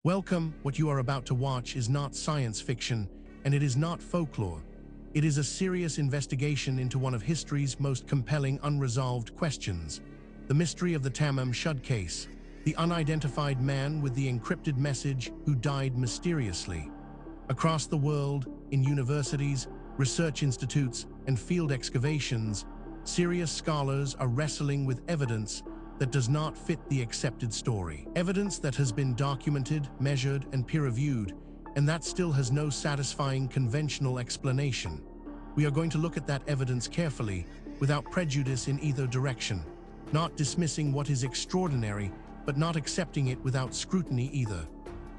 Welcome. What you are about to watch is not science fiction, and it is not folklore. It is a serious investigation into one of history's most compelling unresolved questions, the mystery of the Tamam Shud Case, the unidentified man with the encrypted message who died mysteriously. Across the world, in universities, research institutes, and field excavations, serious scholars are wrestling with evidence that does not fit the accepted story. Evidence that has been documented, measured, and peer-reviewed, and that still has no satisfying conventional explanation. We are going to look at that evidence carefully, without prejudice in either direction, not dismissing what is extraordinary, but not accepting it without scrutiny either.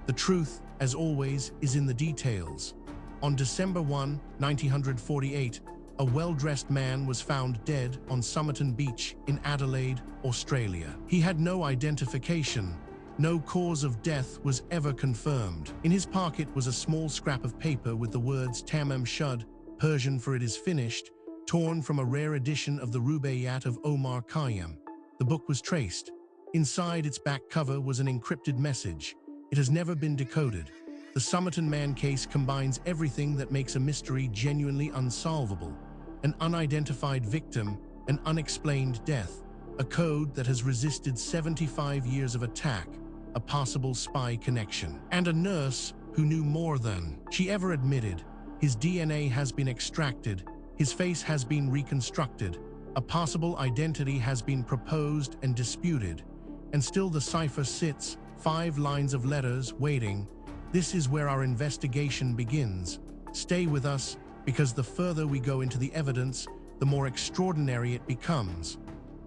The truth, as always, is in the details. On December 1, 1948, a well-dressed man was found dead on Somerton Beach in Adelaide, Australia. He had no identification. No cause of death was ever confirmed. In his pocket was a small scrap of paper with the words Tamam Shud, Persian for it is finished, torn from a rare edition of the Rubaiyat of Omar Khayyam. The book was traced. Inside its back cover was an encrypted message. It has never been decoded. The Somerton Man case combines everything that makes a mystery genuinely unsolvable: an unidentified victim, an unexplained death, a code that has resisted 75 years of attack, a possible spy connection, and a nurse who knew more than she ever admitted. His DNA has been extracted, his face has been reconstructed, a possible identity has been proposed and disputed, and still the cipher sits, 5 lines of letters, waiting. This is where our investigation begins. Stay with us, because the further we go into the evidence, the more extraordinary it becomes.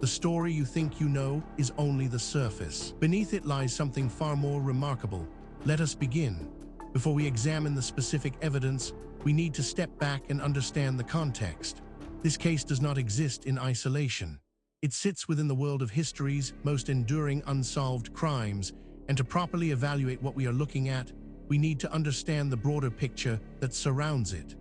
The story you think you know is only the surface. Beneath it lies something far more remarkable. Let us begin. Before we examine the specific evidence, we need to step back and understand the context. This case does not exist in isolation. It sits within the world of history's most enduring unsolved crimes, and to properly evaluate what we are looking at, we need to understand the broader picture that surrounds it.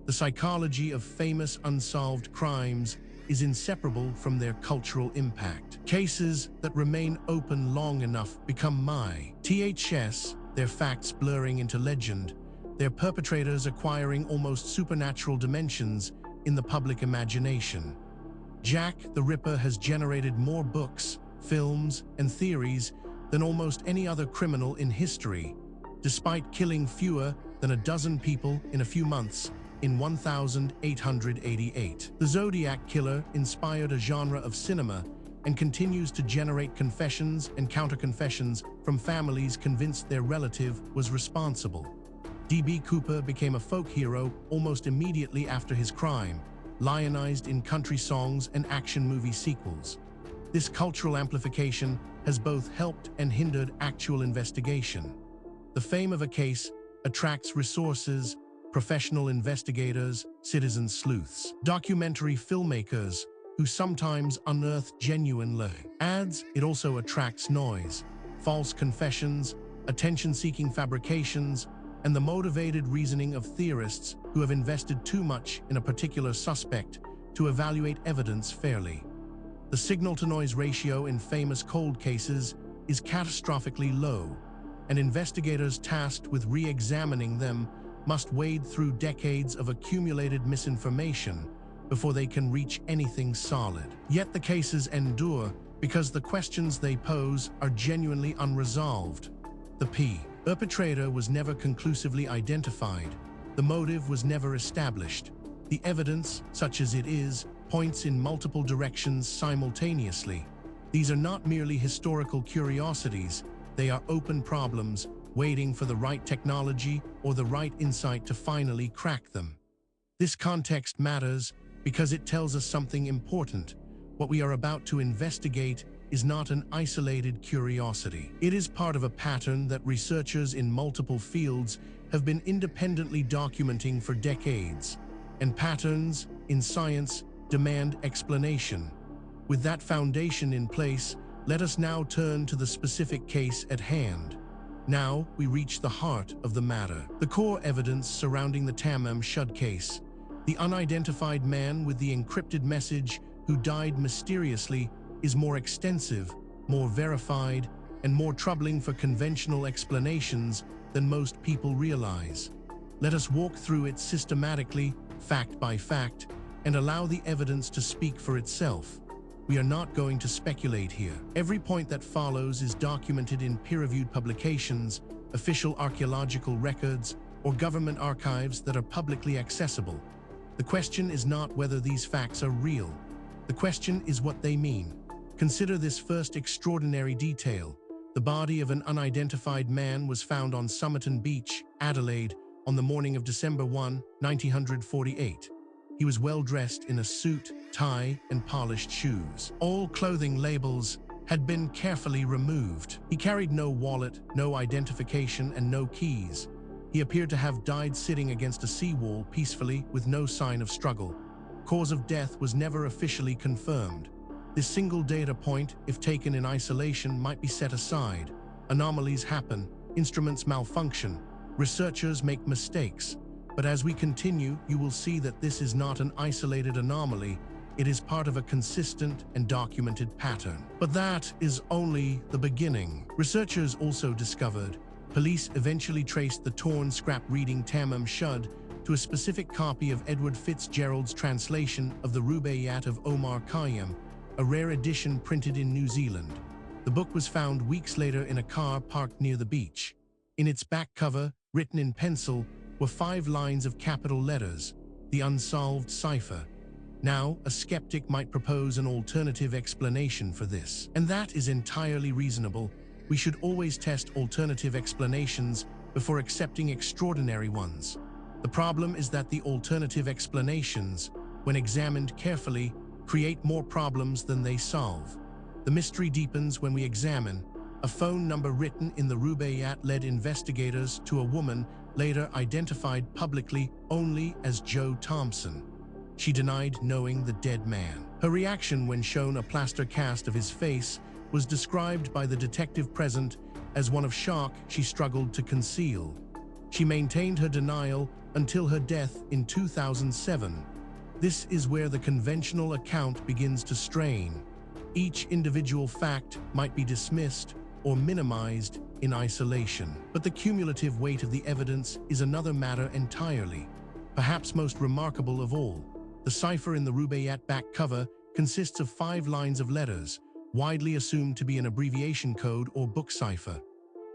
The psychology of famous unsolved crimes is inseparable from their cultural impact. Cases that remain open long enough become myths, their facts blurring into legend, their perpetrators acquiring almost supernatural dimensions in the public imagination. Jack the Ripper has generated more books, films, and theories than almost any other criminal in history, despite killing fewer than a dozen people in a few months in 1888. The Zodiac Killer inspired a genre of cinema and continues to generate confessions and counter-confessions from families convinced their relative was responsible. D.B. Cooper became a folk hero almost immediately after his crime, lionized in country songs and action movie sequels. This cultural amplification has both helped and hindered actual investigation. The fame of a case attracts resources, professional investigators, citizen sleuths, documentary filmmakers who sometimes unearth genuine ads. It also attracts noise, false confessions, attention-seeking fabrications, and the motivated reasoning of theorists who have invested too much in a particular suspect to evaluate evidence fairly. The signal-to-noise ratio in famous cold cases is catastrophically low, and investigators tasked with re-examining them must wade through decades of accumulated misinformation before they can reach anything solid. Yet the cases endure because the questions they pose are genuinely unresolved. The perpetrator was never conclusively identified. The motive was never established. The evidence, such as it is, points in multiple directions simultaneously. These are not merely historical curiosities. They are open problems, waiting for the right technology or the right insight to finally crack them. This context matters because it tells us something important. What we are about to investigate is not an isolated curiosity. It is part of a pattern that researchers in multiple fields have been independently documenting for decades. And patterns in science demand explanation. With that foundation in place, let us now turn to the specific case at hand. Now we reach the heart of the matter. The core evidence surrounding the Tamam Shud case, the unidentified man with the encrypted message who died mysteriously, is more extensive, more verified, and more troubling for conventional explanations than most people realize. Let us walk through it systematically, fact by fact, and allow the evidence to speak for itself. We are not going to speculate here. Every point that follows is documented in peer-reviewed publications, official archaeological records, or government archives that are publicly accessible. The question is not whether these facts are real. The question is what they mean. Consider this first extraordinary detail. The body of an unidentified man was found on Somerton Beach, Adelaide, on the morning of December 1, 1948. He was well dressed in a suit, tie, and polished shoes. All clothing labels had been carefully removed. He carried no wallet, no identification, and no keys. He appeared to have died sitting against a seawall peacefully with no sign of struggle. Cause of death was never officially confirmed. This single data point, if taken in isolation, might be set aside. Anomalies happen, instruments malfunction, researchers make mistakes. But as we continue, you will see that this is not an isolated anomaly. It is part of a consistent and documented pattern. But that is only the beginning. Researchers also discovered police eventually traced the torn scrap reading Tamam Shud to a specific copy of Edward Fitzgerald's translation of the Rubaiyat of Omar Khayyam, a rare edition printed in New Zealand. The book was found weeks later in a car parked near the beach. In its back cover, written in pencil, were 5 lines of capital letters, the unsolved cipher. Now, a skeptic might propose an alternative explanation for this. And that is entirely reasonable. We should always test alternative explanations before accepting extraordinary ones. The problem is that the alternative explanations, when examined carefully, create more problems than they solve. The mystery deepens when we examine a phone number written in the Rubaiyat led investigators to a woman later identified publicly only as Jo Thompson. She denied knowing the dead man. Her reaction when shown a plaster cast of his face was described by the detective present as one of shock she struggled to conceal. She maintained her denial until her death in 2007. This is where the conventional account begins to strain. Each individual fact might be dismissed or minimized in isolation. But the cumulative weight of the evidence is another matter entirely. Perhaps most remarkable of all, the cipher in the Rubaiyat back cover consists of 5 lines of letters, widely assumed to be an abbreviation code or book cipher.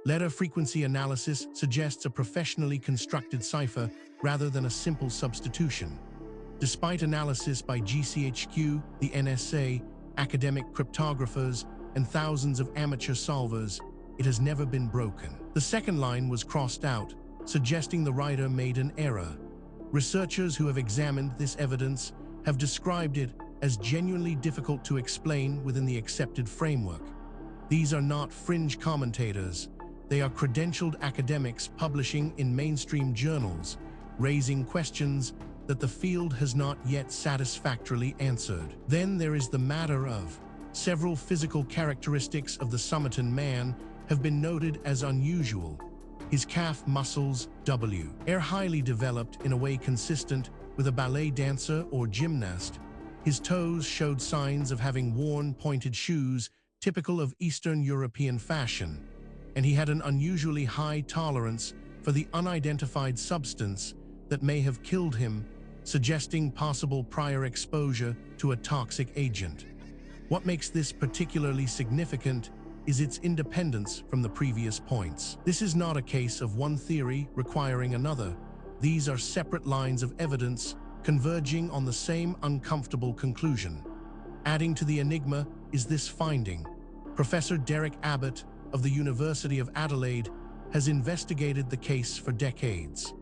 Letter frequency analysis suggests a professionally constructed cipher rather than a simple substitution. Despite analysis by GCHQ, the NSA, academic cryptographers, and thousands of amateur solvers, it has never been broken. The second line was crossed out, suggesting the writer made an error. Researchers who have examined this evidence have described it as genuinely difficult to explain within the accepted framework. These are not fringe commentators. They are credentialed academics publishing in mainstream journals, raising questions that the field has not yet satisfactorily answered. Then there is the matter of several physical characteristics of the Somerton Man have been noted as unusual. His calf muscles, are highly developed in a way consistent with a ballet dancer or gymnast. His toes showed signs of having worn pointed shoes typical of Eastern European fashion, and he had an unusually high tolerance for the unidentified substance that may have killed him, suggesting possible prior exposure to a toxic agent. What makes this particularly significant is its independence from the previous points. This is not a case of one theory requiring another. These are separate lines of evidence converging on the same uncomfortable conclusion. Adding to the enigma is this finding. Professor Derek Abbott of the University of Adelaide has investigated the case for decades.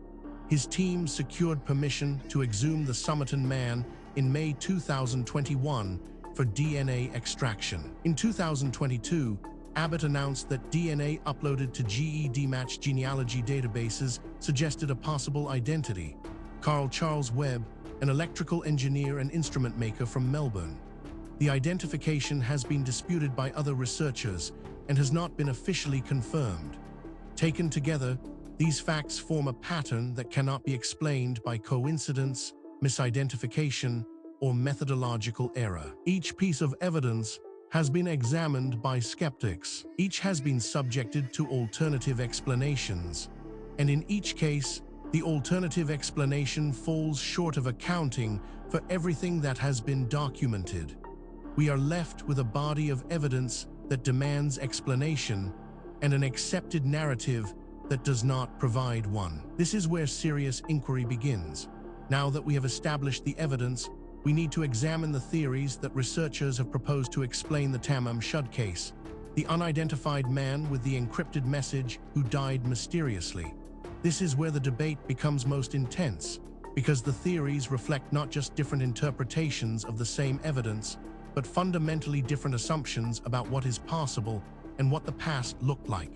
His team secured permission to exhume the Somerton Man in May 2021 for DNA extraction. In 2022, Abbott announced that DNA uploaded to GED-matched genealogy databases suggested a possible identity: Carl Charles Webb, an electrical engineer and instrument maker from Melbourne. The identification has been disputed by other researchers and has not been officially confirmed. Taken together, these facts form a pattern that cannot be explained by coincidence, misidentification, or methodological error. Each piece of evidence has been examined by skeptics. Each has been subjected to alternative explanations, and in each case, the alternative explanation falls short of accounting for everything that has been documented. We are left with a body of evidence that demands explanation and an accepted narrative that does not provide one. This is where serious inquiry begins. Now that we have established the evidence, we need to examine the theories that researchers have proposed to explain the Tamam Shud case, the unidentified man with the encrypted message who died mysteriously. This is where the debate becomes most intense, because the theories reflect not just different interpretations of the same evidence, but fundamentally different assumptions about what is possible and what the past looked like.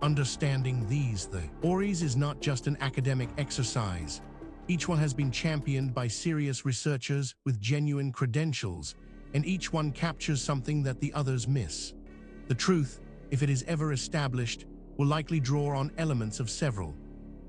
Understanding these theories is not just an academic exercise. Each one has been championed by serious researchers with genuine credentials, and each one captures something that the others miss. The truth, if it is ever established, will likely draw on elements of several.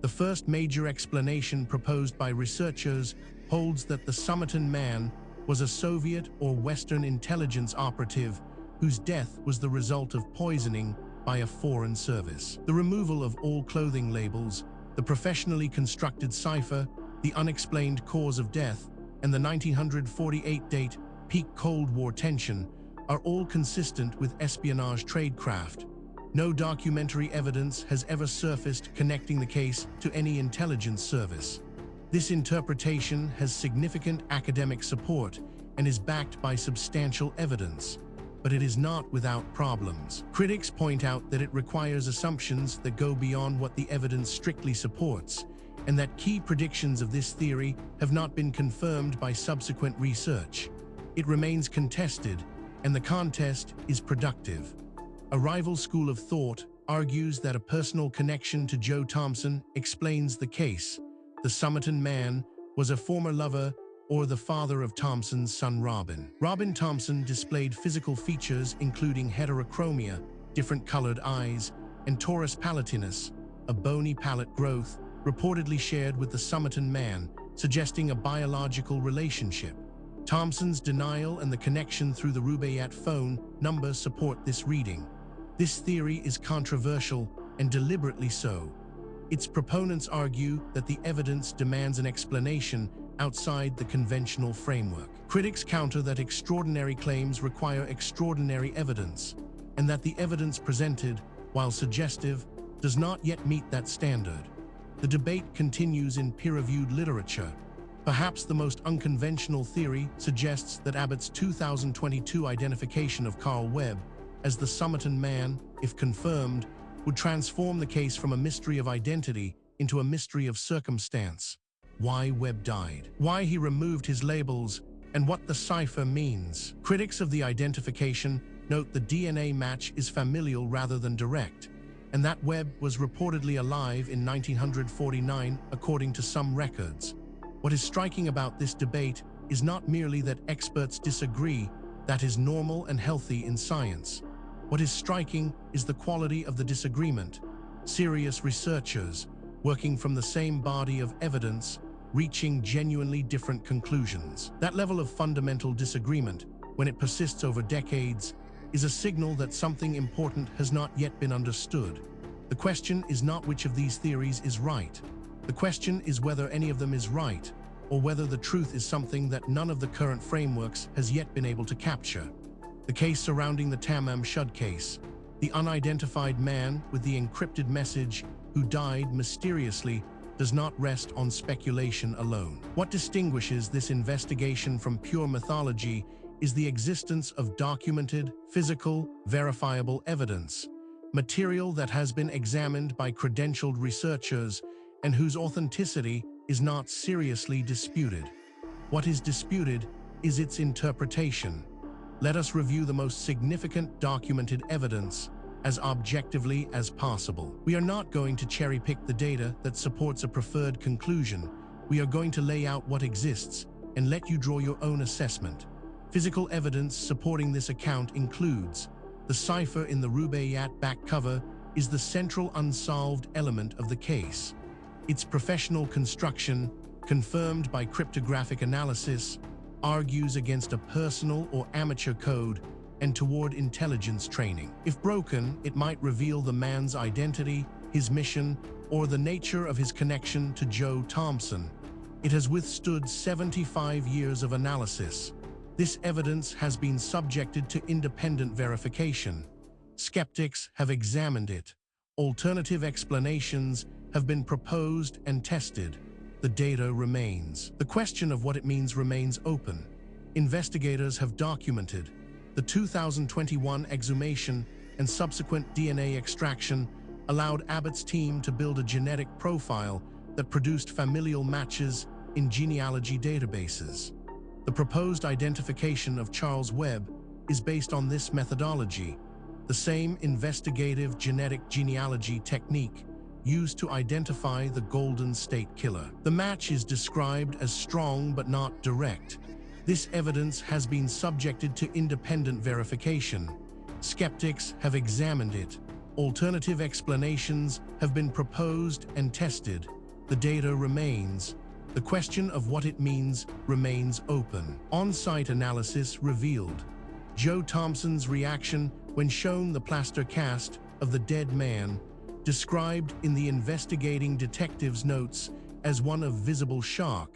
The first major explanation proposed by researchers holds that the Somerton Man was a Soviet or Western intelligence operative whose death was the result of poisoning by a foreign service. The removal of all clothing labels, the professionally constructed cipher, the unexplained cause of death, and the 1948 date, peak Cold War tension, are all consistent with espionage tradecraft. No documentary evidence has ever surfaced connecting the case to any intelligence service. This interpretation has significant academic support and is backed by substantial evidence, but it is not without problems. Critics point out that it requires assumptions that go beyond what the evidence strictly supports, and that key predictions of this theory have not been confirmed by subsequent research. It remains contested, and the contest is productive. A rival school of thought argues that a personal connection to Joe Thompson explains the case. The Somerton Man was a former lover or the father of Thompson's son Robin. Robin Thompson displayed physical features including heterochromia, different colored eyes, and torus palatinus, a bony palate growth, reportedly shared with the Somerton Man, suggesting a biological relationship. Thompson's denial and the connection through the Rubaiyat phone number support this reading. This theory is controversial, and deliberately so. Its proponents argue that the evidence demands an explanation outside the conventional framework. Critics counter that extraordinary claims require extraordinary evidence, and that the evidence presented, while suggestive, does not yet meet that standard. The debate continues in peer-reviewed literature. Perhaps the most unconventional theory suggests that Abbott's 2022 identification of Carl Webb as the Somerton Man, if confirmed, would transform the case from a mystery of identity into a mystery of circumstance. Why Webb died, why he removed his labels, and what the cipher means. Critics of the identification note the DNA match is familial rather than direct, and that Webb was reportedly alive in 1949, according to some records. What is striking about this debate is not merely that experts disagree, that is normal and healthy in science. What is striking is the quality of the disagreement. Serious researchers, working from the same body of evidence, reaching genuinely different conclusions. That level of fundamental disagreement, when it persists over decades, is a signal that something important has not yet been understood. The question is not which of these theories is right. The question is whether any of them is right, or whether the truth is something that none of the current frameworks has yet been able to capture. The case surrounding the Tamam Shud case, the unidentified man with the encrypted message who died mysteriously, does not rest on speculation alone. What distinguishes this investigation from pure mythology is the existence of documented, physical, verifiable evidence, material that has been examined by credentialed researchers and whose authenticity is not seriously disputed. What is disputed is its interpretation. Let us review the most significant documented evidence as objectively as possible. We are not going to cherry-pick the data that supports a preferred conclusion. We are going to lay out what exists and let you draw your own assessment. Physical evidence supporting this account includes the cipher in the Rubaiyat back cover is the central unsolved element of the case. Its professional construction, confirmed by cryptographic analysis, argues against a personal or amateur code and toward intelligence training. If broken, it might reveal the man's identity, his mission, or the nature of his connection to Joe Thompson. It has withstood 75 years of analysis. This evidence has been subjected to independent verification. Skeptics have examined it. Alternative explanations have been proposed and tested. The data remains. The question of what it means remains open. Investigators have documented the 2021 exhumation and subsequent DNA extraction allowed Abbott's team to build a genetic profile that produced familial matches in genealogy databases. The proposed identification of Charles Webb is based on this methodology, the same investigative genetic genealogy technique used to identify the Golden State Killer. The match is described as strong but not direct. This evidence has been subjected to independent verification. Skeptics have examined it. Alternative explanations have been proposed and tested. The data remains. The question of what it means remains open. On-site analysis revealed Joe Thompson's reaction when shown the plaster cast of the dead man, described in the investigating detective's notes as one of visible shock,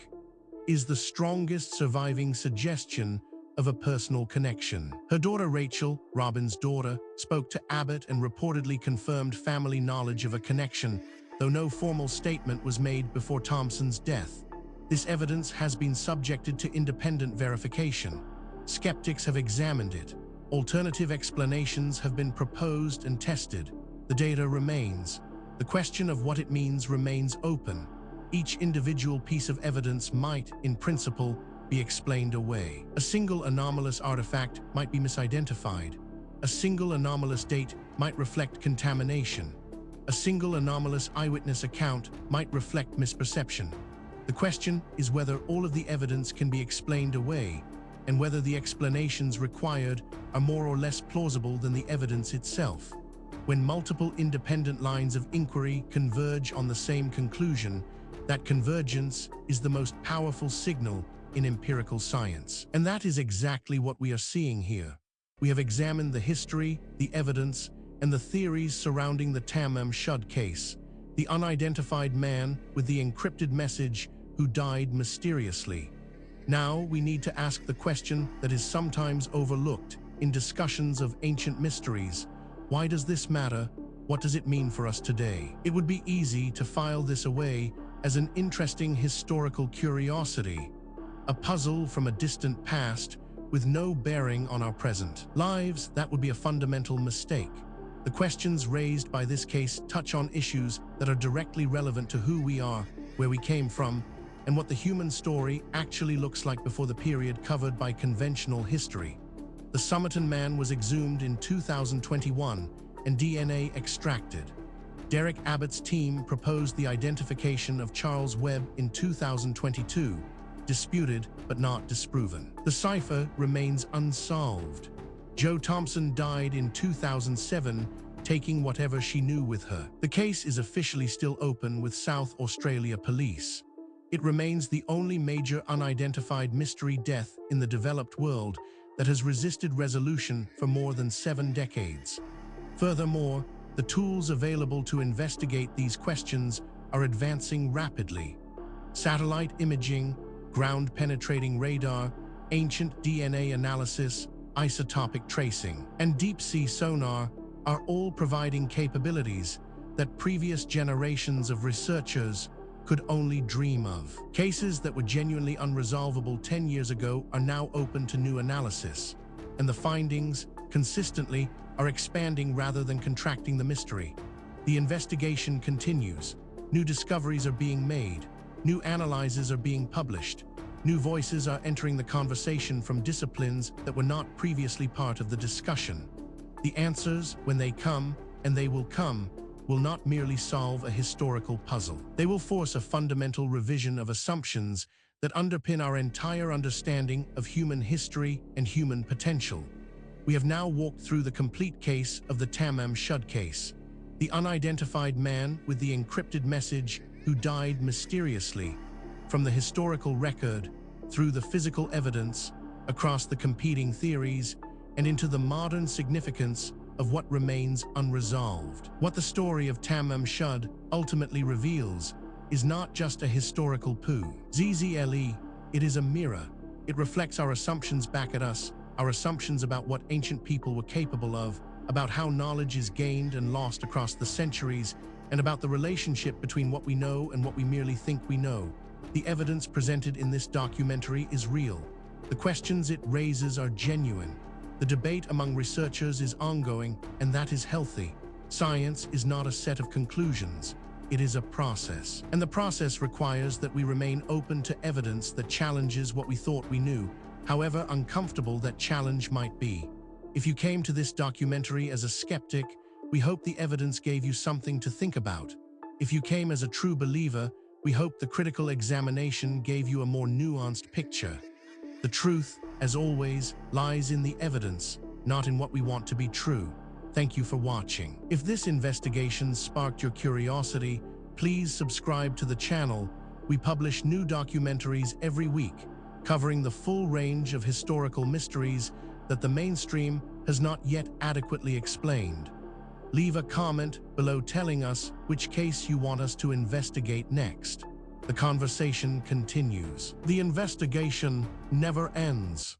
is the strongest surviving suggestion of a personal connection. Her daughter Rachel, Robin's daughter, spoke to Abbott and reportedly confirmed family knowledge of a connection, though no formal statement was made before Thompson's death. This evidence has been subjected to independent verification. Skeptics have examined it. Alternative explanations have been proposed and tested. The data remains. The question of what it means remains open. Each individual piece of evidence might, in principle, be explained away. A single anomalous artifact might be misidentified. A single anomalous date might reflect contamination. A single anomalous eyewitness account might reflect misperception. The question is whether all of the evidence can be explained away, and whether the explanations required are more or less plausible than the evidence itself. When multiple independent lines of inquiry converge on the same conclusion, that convergence is the most powerful signal in empirical science. And that is exactly what we are seeing here. We have examined the history, the evidence, and the theories surrounding the Tamam Shud case, the unidentified man with the encrypted message who died mysteriously. Now we need to ask the question that is sometimes overlooked in discussions of ancient mysteries. Why does this matter? What does it mean for us today? It would be easy to file this away as an interesting historical curiosity, a puzzle from a distant past with no bearing on our present lives. That would be a fundamental mistake. The questions raised by this case touch on issues that are directly relevant to who we are, where we came from, and what the human story actually looks like before the period covered by conventional history. The Somerton Man was exhumed in 2021 and DNA extracted. Derek Abbott's team proposed the identification of Charles Webb in 2022, disputed but not disproven. The cipher remains unsolved. Joe Thompson died in 2007, taking whatever she knew with her. The case is officially still open with South Australia Police. It remains the only major unidentified mystery death in the developed world that has resisted resolution for more than 7 decades. Furthermore, the tools available to investigate these questions are advancing rapidly. Satellite imaging, ground-penetrating radar, ancient DNA analysis, isotopic tracing, and deep-sea sonar are all providing capabilities that previous generations of researchers could only dream of. Cases that were genuinely unresolvable 10 years ago are now open to new analysis, and the findings, consistently, are expanding rather than contracting the mystery. The investigation continues. New discoveries are being made. New analyses are being published. New voices are entering the conversation from disciplines that were not previously part of the discussion. The answers, when they come, and they will come, will not merely solve a historical puzzle. They will force a fundamental revision of assumptions that underpin our entire understanding of human history and human potential. We have now walked through the complete case of the Tamam Shud case, the unidentified man with the encrypted message who died mysteriously, from the historical record, through the physical evidence, across the competing theories, and into the modern significance of what remains unresolved. What the story of Tamam Shud ultimately reveals is not just a historical zzle, it is a mirror. It reflects our assumptions back at us, our assumptions about what ancient people were capable of, about how knowledge is gained and lost across the centuries, and about the relationship between what we know and what we merely think we know. The evidence presented in this documentary is real. The questions it raises are genuine. The debate among researchers is ongoing, and that is healthy. Science is not a set of conclusions. It is a process. And the process requires that we remain open to evidence that challenges what we thought we knew, however uncomfortable that challenge might be. If you came to this documentary as a skeptic, we hope the evidence gave you something to think about. If you came as a true believer, we hope the critical examination gave you a more nuanced picture. The truth, as always, lies in the evidence, not in what we want to be true. Thank you for watching. If this investigation sparked your curiosity, please subscribe to the channel. We publish new documentaries every week, covering the full range of historical mysteries that the mainstream has not yet adequately explained. Leave a comment below telling us which case you want us to investigate next. The conversation continues. The investigation never ends.